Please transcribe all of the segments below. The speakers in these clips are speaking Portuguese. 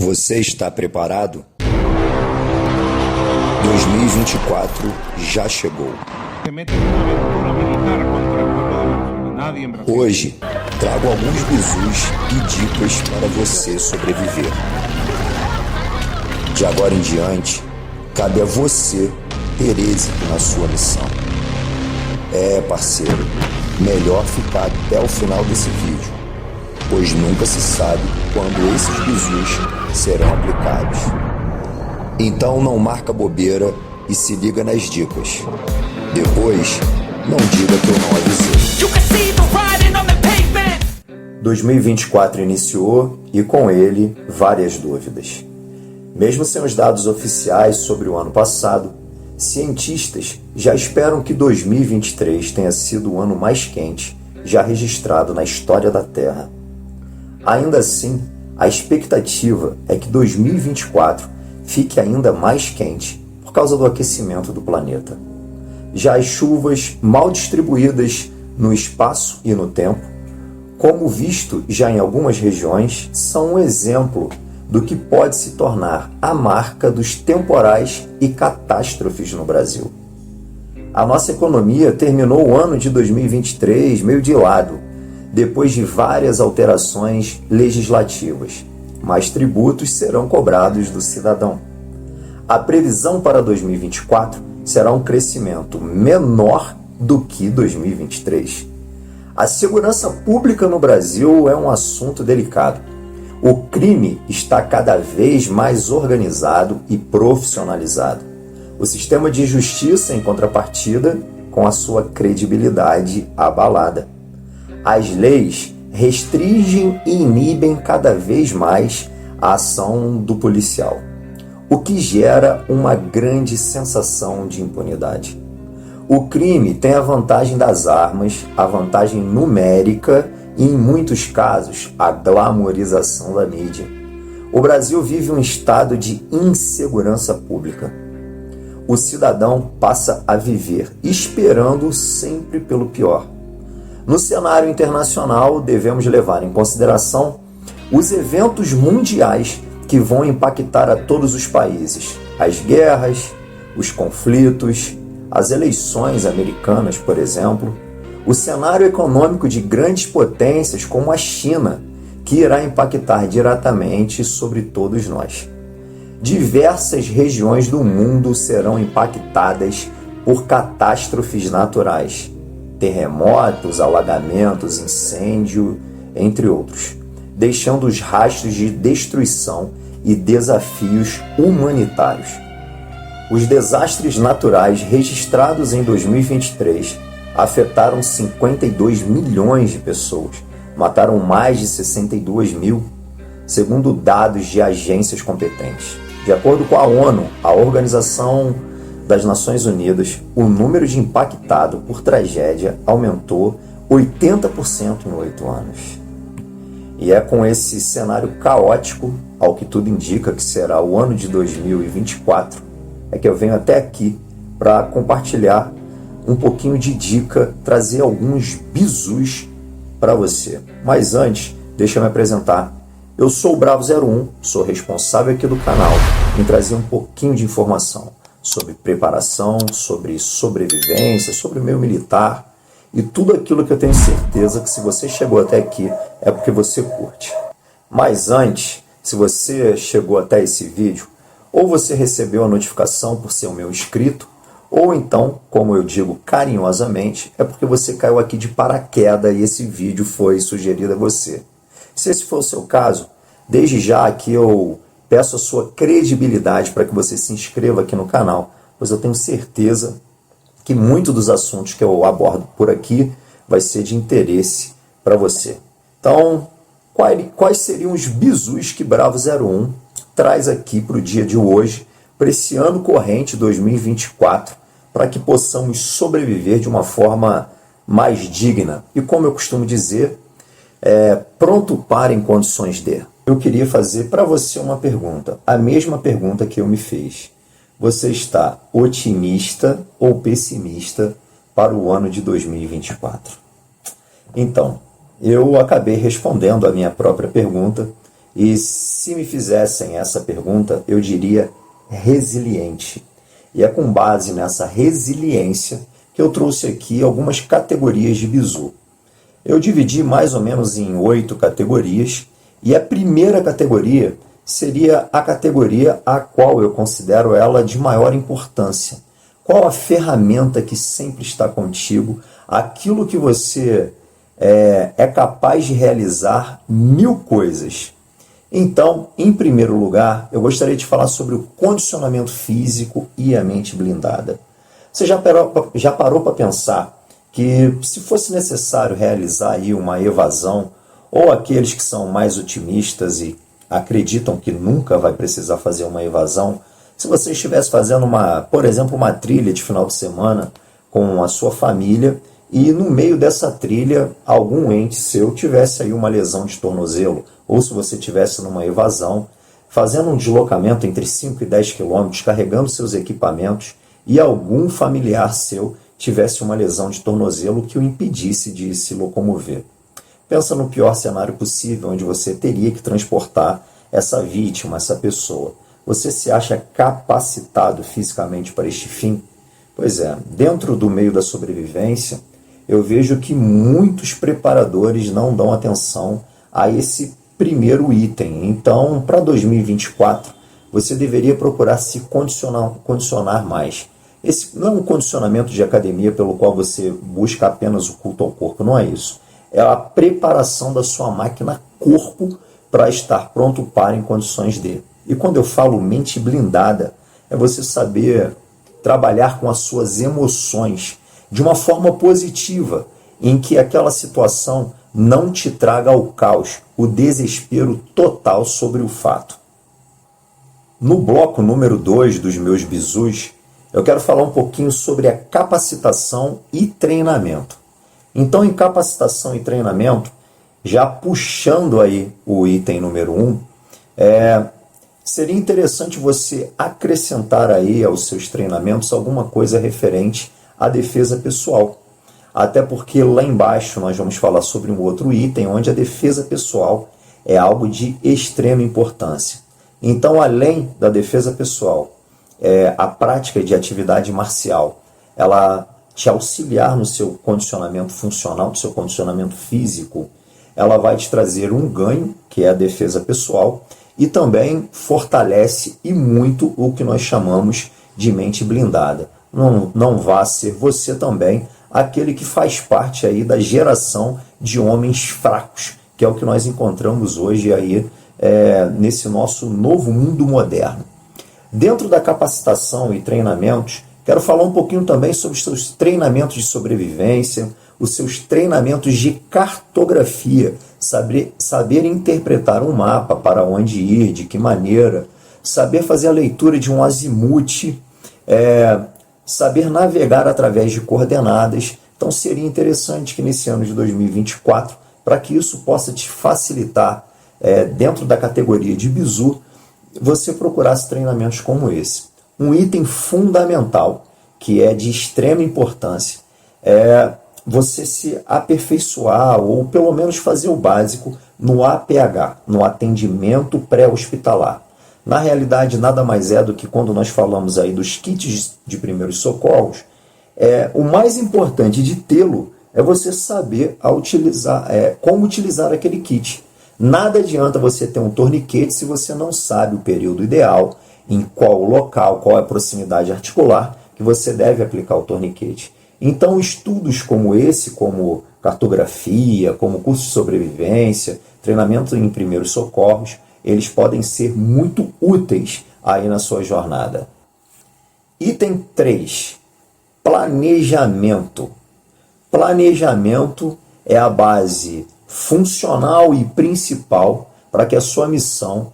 Você está preparado? 2024 já chegou. Hoje, trago alguns bizus e dicas para você sobreviver. De agora em diante, cabe a você ter êxito na sua missão. Parceiro, melhor ficar até o final desse vídeo, pois nunca se sabe quando esses bizus serão aplicados. Então não marca bobeira e se liga nas dicas. Depois, não diga que eu não avisei. 2024 iniciou e com ele várias dúvidas. Mesmo sem os dados oficiais sobre o ano passado, cientistas já esperam que 2023 tenha sido o ano mais quente já registrado na história da Terra. Ainda assim, a expectativa é que 2024 fique ainda mais quente por causa do aquecimento do planeta. Já as chuvas mal distribuídas no espaço e no tempo, como visto já em algumas regiões, são um exemplo do que pode se tornar a marca dos temporais e catástrofes no Brasil. A nossa economia terminou o ano de 2023 meio de lado, depois de várias alterações legislativas, mas tributos serão cobrados do cidadão. A previsão para 2024 será um crescimento menor do que 2023. A segurança pública no Brasil é um assunto delicado. O crime está cada vez mais organizado e profissionalizado. O sistema de justiça, em contrapartida, com a sua credibilidade abalada. As leis restringem e inibem cada vez mais a ação do policial, o que gera uma grande sensação de impunidade. O crime tem a vantagem das armas, a vantagem numérica e, em muitos casos, a glamorização da mídia. O Brasil vive um estado de insegurança pública. O cidadão passa a viver esperando sempre pelo pior. No cenário internacional, devemos levar em consideração os eventos mundiais que vão impactar a todos os países. As guerras, os conflitos, as eleições americanas, por exemplo, o cenário econômico de grandes potências como a China, que irá impactar diretamente sobre todos nós. Diversas regiões do mundo serão impactadas por catástrofes naturais, terremotos, alagamentos, incêndio, entre outros, deixando os rastros de destruição e desafios humanitários. Os desastres naturais registrados em 2023 afetaram 52 milhões de pessoas, mataram mais de 62 mil, segundo dados de agências competentes. De acordo com a ONU, a Organização das Nações Unidas, o número de impactados por tragédia aumentou 80% em 8 anos. E é com esse cenário caótico, ao que tudo indica que será o ano de 2024, é que eu venho até aqui para compartilhar um pouquinho de dica, trazer alguns bizus para você. Mas antes, deixa eu me apresentar. Eu sou o Bravo01, sou responsável aqui do canal em trazer um pouquinho de informação sobre preparação, sobre sobrevivência, sobre o meio militar e tudo aquilo que eu tenho certeza que se você chegou até aqui é porque você curte. Mas antes, se você chegou até esse vídeo, ou você recebeu a notificação por ser o meu inscrito, ou então, como eu digo carinhosamente, é porque você caiu aqui de paraquedas e esse vídeo foi sugerido a você. Se esse for o seu caso, desde já aqui eu peço a sua credibilidade para que você se inscreva aqui no canal, pois eu tenho certeza que muitos dos assuntos que eu abordo por aqui vai ser de interesse para você. Então, quais seriam os bizus que Bravo01 traz aqui para o dia de hoje, para esse ano corrente 2024, para que possamos sobreviver de uma forma mais digna e, como eu costumo dizer, pronto para em condições de. Eu queria fazer para você uma pergunta, a mesma pergunta que eu me fiz. Você está otimista ou pessimista para o ano de 2024? Então, eu acabei respondendo a minha própria pergunta E se me fizessem essa pergunta, eu diria resiliente. E é com base nessa resiliência que eu trouxe aqui algumas categorias de bizu. Eu dividi mais ou menos em 8 categorias, e a primeira categoria seria a categoria a qual eu considero ela de maior importância. Qual a ferramenta que sempre está contigo, aquilo que você é capaz de realizar 1000 coisas. Então, em primeiro lugar, eu gostaria de falar sobre o condicionamento físico e a mente blindada. Você já parou para pensar que se fosse necessário realizar aí uma evasão, ou aqueles que são mais otimistas e acreditam que nunca vai precisar fazer uma evasão, se você estivesse fazendo por exemplo, uma trilha de final de semana com a sua família e no meio dessa trilha algum ente seu tivesse aí uma lesão de tornozelo, ou se você estivesse numa evasão, fazendo um deslocamento entre 5 e 10 quilômetros, carregando seus equipamentos, e algum familiar seu tivesse uma lesão de tornozelo que o impedisse de se locomover. Pensa no pior cenário possível, onde você teria que transportar essa vítima, essa pessoa. Você se acha capacitado fisicamente para este fim? Pois é, dentro do meio da sobrevivência, eu vejo que muitos preparadores não dão atenção a esse primeiro item. Então, para 2024, você deveria procurar se condicionar mais. Esse não é um condicionamento de academia pelo qual você busca apenas o culto ao corpo, não é isso. É a preparação da sua máquina corpo para estar pronto para em condições de. E quando eu falo mente blindada, é você saber trabalhar com as suas emoções de uma forma positiva, em que aquela situação não te traga o caos, o desespero total sobre o fato. No bloco número 2 dos meus bizus, eu quero falar um pouquinho sobre a capacitação e treinamento. Então, em capacitação e treinamento, já puxando aí o item número 1, seria interessante você acrescentar aí aos seus treinamentos alguma coisa referente à defesa pessoal. Até porque lá embaixo nós vamos falar sobre um outro item onde a defesa pessoal é algo de extrema importância. Então, além da defesa pessoal, a prática de atividade marcial, ela te auxiliar no seu condicionamento funcional, no seu condicionamento físico, ela vai te trazer um ganho, que é a defesa pessoal, e também fortalece e muito o que nós chamamos de mente blindada. Não vá ser você também aquele que faz parte aí da geração de homens fracos, que é o que nós encontramos hoje aí nesse nosso novo mundo moderno. Dentro da capacitação e treinamentos, quero falar um pouquinho também sobre os seus treinamentos de sobrevivência, os seus treinamentos de cartografia, saber interpretar um mapa, para onde ir, de que maneira, saber fazer a leitura de um azimuth, saber navegar através de coordenadas. Então seria interessante que nesse ano de 2024, para que isso possa te facilitar dentro da categoria de bizu, você procurasse treinamentos como esse. Um item fundamental, que é de extrema importância, é você se aperfeiçoar ou pelo menos fazer o básico no APH, no atendimento pré-hospitalar. Na realidade, nada mais é do que quando nós falamos aí dos kits de primeiros socorros, o mais importante de tê-lo é você saber como utilizar aquele kit. Nada adianta você ter um torniquete se você não sabe o período ideal, em qual local, qual é a proximidade articular que você deve aplicar o torniquete. Então, estudos como esse, como cartografia, como curso de sobrevivência, treinamento em primeiros socorros, eles podem ser muito úteis aí na sua jornada. Item 3. Planejamento. Planejamento é a base funcional e principal para que a sua missão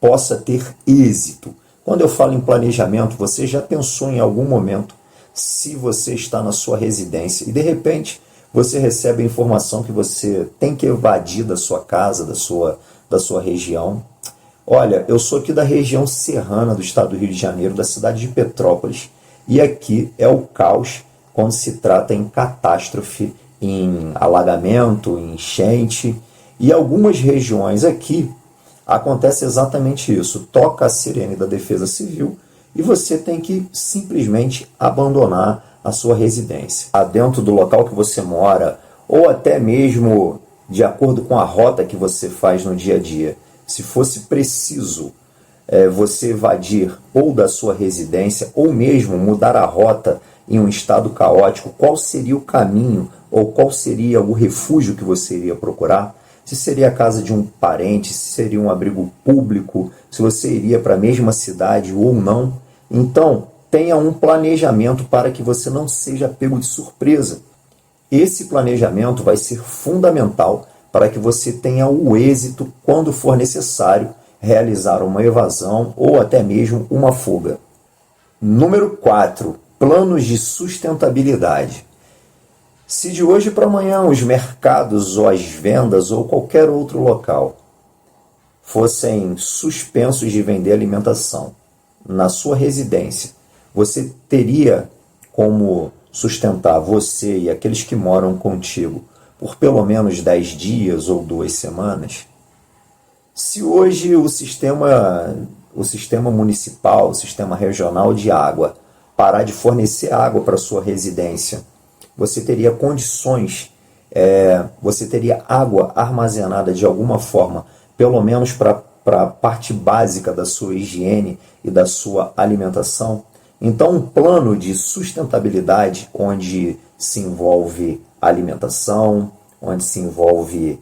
possa ter êxito. Quando eu falo em planejamento, você já pensou em algum momento se você está na sua residência e de repente você recebe a informação que você tem que evadir da sua casa, da sua região? Olha, eu sou aqui da região serrana do estado do Rio de Janeiro, da cidade de Petrópolis, e aqui é o caos quando se trata em catástrofe, em alagamento, em enchente, e algumas regiões aqui acontece exatamente isso. Toca a sirene da Defesa Civil e você tem que simplesmente abandonar a sua residência. Dentro do local que você mora, ou até mesmo de acordo com a rota que você faz no dia a dia. Se fosse preciso você evadir ou da sua residência, ou mesmo mudar a rota em um estado caótico, qual seria o caminho ou qual seria o refúgio que você iria procurar? Se seria a casa de um parente, se seria um abrigo público, se você iria para a mesma cidade ou não. Então, tenha um planejamento para que você não seja pego de surpresa. Esse planejamento vai ser fundamental para que você tenha o êxito quando for necessário realizar uma evasão ou até mesmo uma fuga. Número 4. Planos de sustentabilidade. Se de hoje para amanhã os mercados ou as vendas ou qualquer outro local fossem suspensos de vender alimentação na sua residência, você teria como sustentar você e aqueles que moram contigo por pelo menos 10 dias ou 2 semanas? Se hoje o sistema municipal, o sistema regional de água, parar de fornecer água para sua residência, você teria condições, você teria água armazenada de alguma forma, pelo menos para a parte básica da sua higiene e da sua alimentação? Então, um plano de sustentabilidade onde se envolve alimentação, onde se envolve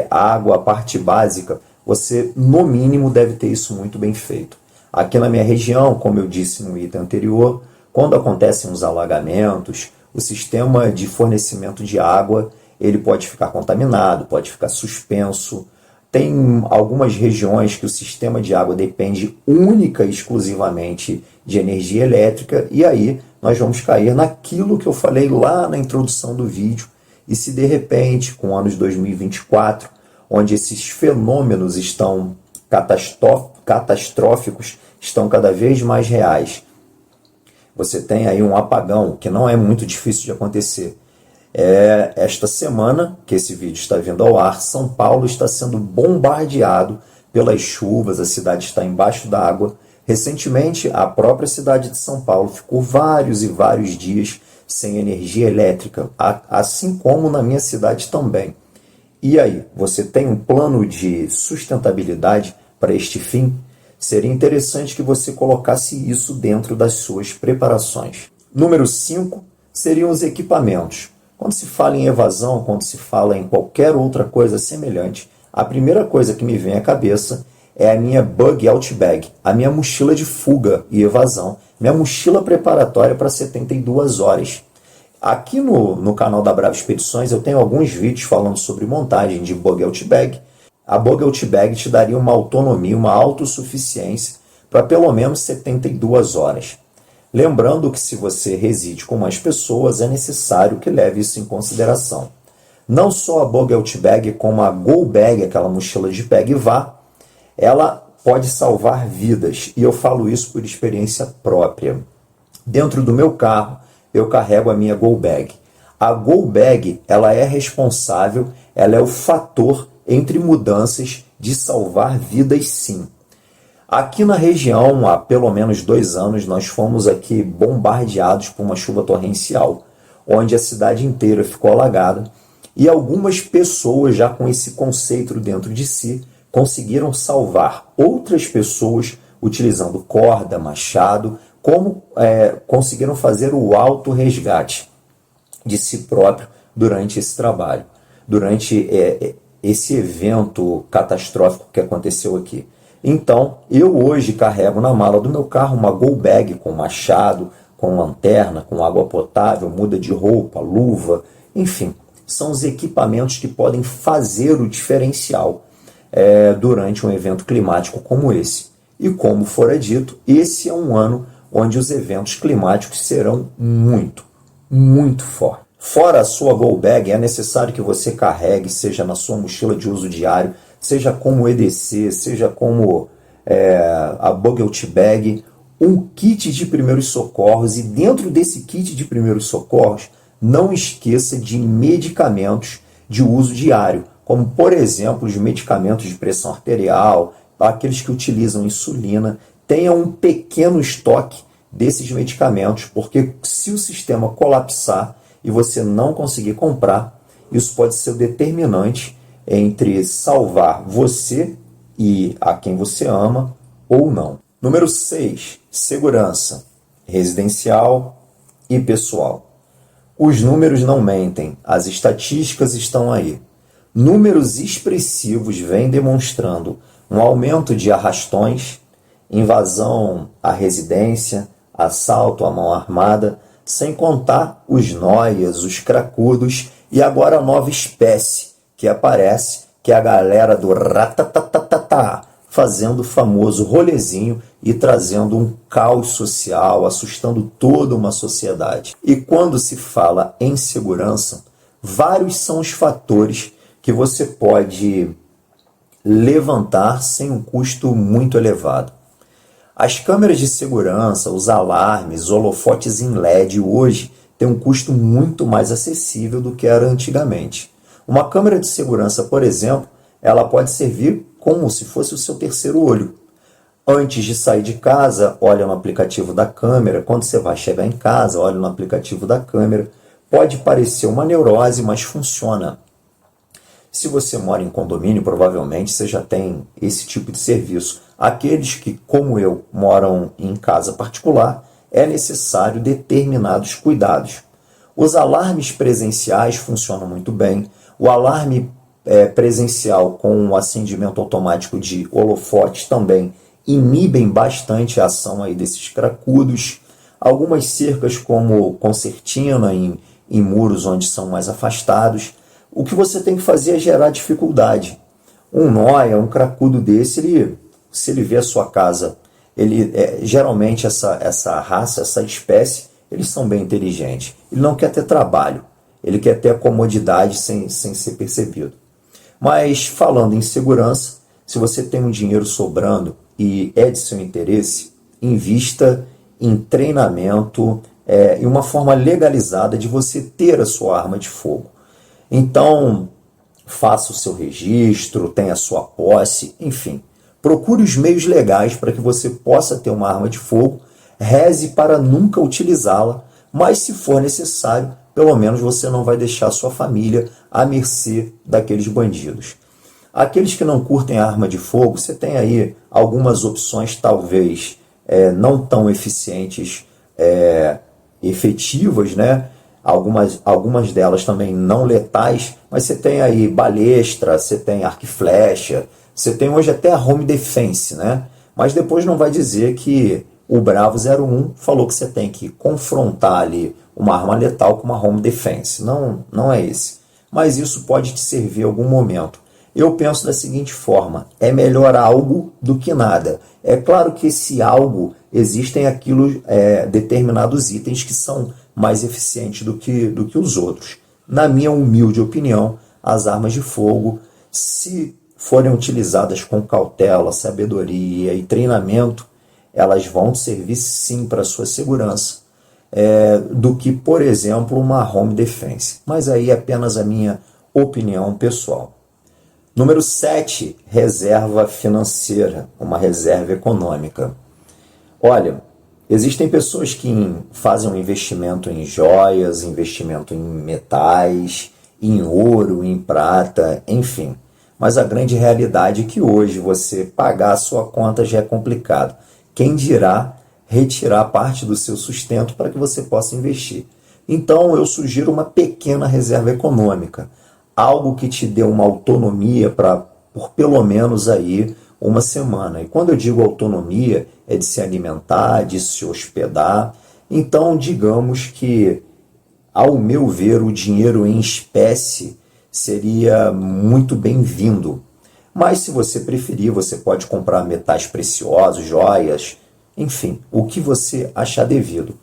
água, a parte básica, você, no mínimo, deve ter isso muito bem feito. Aqui na minha região, como eu disse no item anterior, quando acontecem os alagamentos, o sistema de fornecimento de água ele pode ficar contaminado, pode ficar suspenso. Tem algumas regiões que o sistema de água depende única e exclusivamente de energia elétrica, e aí nós vamos cair naquilo que eu falei lá na introdução do vídeo. E se de repente, com o ano de 2024, onde esses fenômenos estão catastróficos, estão cada vez mais reais, você tem aí um apagão, que não é muito difícil de acontecer. Esta semana, que esse vídeo está vindo ao ar, São Paulo está sendo bombardeado pelas chuvas, a cidade está embaixo d'água. Recentemente, a própria cidade de São Paulo ficou vários e vários dias sem energia elétrica, assim como na minha cidade também. E aí, você tem um plano de sustentabilidade para este fim? Seria interessante que você colocasse isso dentro das suas preparações. Número 5 seriam os equipamentos. Quando se fala em evasão, quando se fala em qualquer outra coisa semelhante, a primeira coisa que me vem à cabeça é a minha Bug Out Bag, a minha mochila de fuga e evasão, minha mochila preparatória para 72 horas. Aqui no canal da Brava Expedições eu tenho alguns vídeos falando sobre montagem de Bug Out Bag. A Bug Out Bag te daria uma autonomia, uma autossuficiência para pelo menos 72 horas. Lembrando que se você reside com mais pessoas, é necessário que leve isso em consideração. Não só a Bug Out Bag, como a Go Bag, aquela mochila de pega e vá, ela pode salvar vidas. E eu falo isso por experiência própria. Dentro do meu carro, eu carrego a minha Go Bag. A Go Bag, ela é responsável, ela é o fator entre mudanças de salvar vidas, sim. Aqui na região, há pelo menos 2 anos, nós fomos aqui bombardeados por uma chuva torrencial, onde a cidade inteira ficou alagada, e algumas pessoas, já com esse conceito dentro de si, conseguiram salvar outras pessoas utilizando corda, machado, como conseguiram fazer o auto-resgate de si próprio durante esse trabalho, durante esse evento catastrófico que aconteceu aqui. Então, eu hoje carrego na mala do meu carro uma Go Bag com machado, com lanterna, com água potável, muda de roupa, luva, enfim, são os equipamentos que podem fazer o diferencial durante um evento climático como esse. E como fora dito, esse é um ano onde os eventos climáticos serão muito, muito fortes. Fora a sua Go Bag, é necessário que você carregue, seja na sua mochila de uso diário, seja como EDC, seja como a Bug Out Bag, um kit de primeiros socorros. E dentro desse kit de primeiros socorros, não esqueça de medicamentos de uso diário, como, por exemplo, os medicamentos de pressão arterial, aqueles que utilizam insulina, tenha um pequeno estoque desses medicamentos, porque se o sistema colapsar e você não conseguir comprar, isso pode ser determinante entre salvar você e a quem você ama ou não. Número 6, segurança residencial e pessoal. Os números não mentem, as estatísticas estão aí. Números expressivos vêm demonstrando um aumento de arrastões, invasão à residência, assalto à mão armada, sem contar os nóias, os cracudos e agora a nova espécie que aparece, que é a galera do ratatatatá, fazendo o famoso rolezinho e trazendo um caos social, assustando toda uma sociedade. E quando se fala em segurança, vários são os fatores que você pode levantar sem um custo muito elevado. As câmeras de segurança, os alarmes, holofotes em LED hoje têm um custo muito mais acessível do que era antigamente. Uma câmera de segurança, por exemplo, ela pode servir como se fosse o seu terceiro olho. Antes de sair de casa, olha no aplicativo da câmera. Quando você vai chegar em casa, olha no aplicativo da câmera. Pode parecer uma neurose, mas funciona. Se você mora em condomínio, provavelmente você já tem esse tipo de serviço. Aqueles que, como eu, moram em casa particular, é necessário determinados cuidados. Os alarmes presenciais funcionam muito bem. O alarme presencial com o acendimento automático de holofotes também inibem bastante a ação aí desses cracudos. Algumas cercas como concertina em muros onde são mais afastados. O que você tem que fazer é gerar dificuldade. Um nóia, um cracudo desse, se ele vê a sua casa, geralmente essa raça, essa espécie, eles são bem inteligentes. Ele não quer ter trabalho, ele quer ter a comodidade sem ser percebido. Mas falando em segurança, se você tem um dinheiro sobrando e é de seu interesse, invista em treinamento e uma forma legalizada de você ter a sua arma de fogo. Então, faça o seu registro, tenha a sua posse, enfim. Procure os meios legais para que você possa ter uma arma de fogo, reze para nunca utilizá-la, mas se for necessário, pelo menos você não vai deixar a sua família à mercê daqueles bandidos. Aqueles que não curtem a arma de fogo, você tem aí algumas opções talvez não tão eficientes, efetivas, né? Algumas delas também não letais, mas você tem aí balestra, você tem arco e flecha, você tem hoje até a home defense, né? Mas depois não vai dizer que o Bravo 01 falou que você tem que confrontar ali uma arma letal com uma home defense. Não é esse. Mas isso pode te servir em algum momento. Eu penso da seguinte forma: é melhor algo do que nada. É claro que esse algo, existem determinados itens que são mais eficientes do que os outros. Na minha humilde opinião, as armas de fogo, se forem utilizadas com cautela, sabedoria e treinamento, elas vão servir sim para a sua segurança, do que, por exemplo, uma home defense. Mas aí é apenas a minha opinião pessoal. Número 7, reserva financeira, uma reserva econômica. Olha, existem pessoas que fazem um investimento em joias, investimento em metais, em ouro, em prata, enfim. Mas a grande realidade é que hoje você pagar a sua conta já é complicado. Quem dirá retirar parte do seu sustento para que você possa investir? Então eu sugiro uma pequena reserva econômica, algo que te dê uma autonomia por pelo menos aí uma semana. E quando eu digo autonomia, é de se alimentar, de se hospedar. Então, digamos que, ao meu ver, o dinheiro em espécie seria muito bem-vindo. Mas, se você preferir, você pode comprar metais preciosos, joias, enfim, o que você achar devido.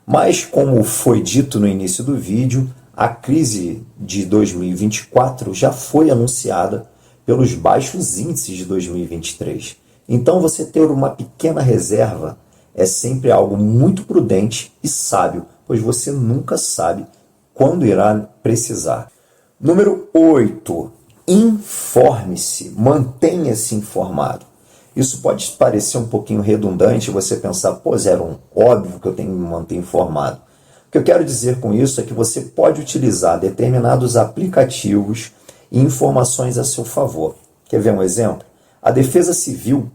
Mas, como foi dito no início do vídeo, a crise de 2024 já foi anunciada pelos baixos índices de 2023. Então, você ter uma pequena reserva é sempre algo muito prudente e sábio, pois você nunca sabe quando irá precisar. Número 8. informe-se, mantenha-se informado. Isso pode parecer um pouquinho redundante, você pensar, pô, Zé, óbvio que eu tenho que me manter informado. O que eu quero dizer com isso é que você pode utilizar determinados aplicativos e informações a seu favor. Quer ver um exemplo? A Defesa Civil,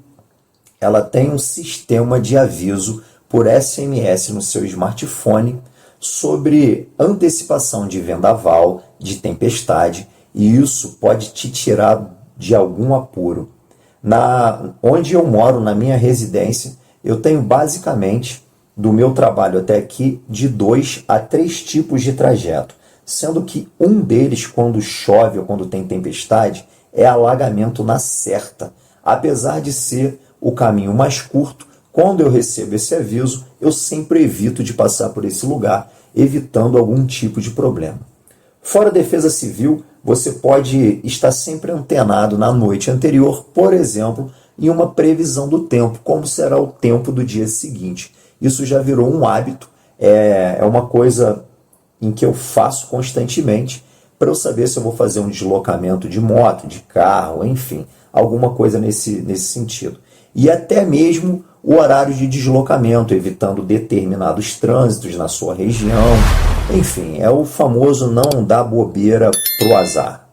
ela tem um sistema de aviso por SMS no seu smartphone sobre antecipação de vendaval, de tempestade, e isso pode te tirar de algum apuro. Onde eu moro, na minha residência, eu tenho basicamente, do meu trabalho até aqui, de 2 a 3 tipos de trajeto, sendo que um deles, quando chove ou quando tem tempestade, é alagamento na certa. Apesar de ser o caminho mais curto, quando eu recebo esse aviso, eu sempre evito de passar por esse lugar, evitando algum tipo de problema. Fora a Defesa Civil, você pode estar sempre antenado na noite anterior, por exemplo, em uma previsão do tempo, como será o tempo do dia seguinte. Isso já virou um hábito, é uma coisa em que eu faço constantemente para eu saber se eu vou fazer um deslocamento de moto, de carro, enfim, alguma coisa nesse sentido. E até mesmo o horário de deslocamento, evitando determinados trânsitos na sua região. Enfim, é o famoso não dar bobeira pro azar.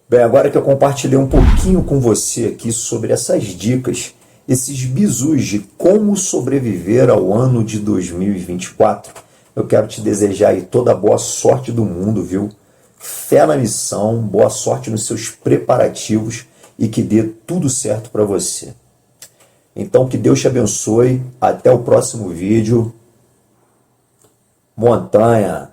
Bem, agora que eu compartilhei um pouquinho com você aqui sobre essas dicas, esses bizus de como sobreviver ao ano de 2024, eu quero te desejar aí toda a boa sorte do mundo, viu? Fé na missão, boa sorte nos seus preparativos e que dê tudo certo para você. Então, que Deus te abençoe. Até o próximo vídeo. Montanha.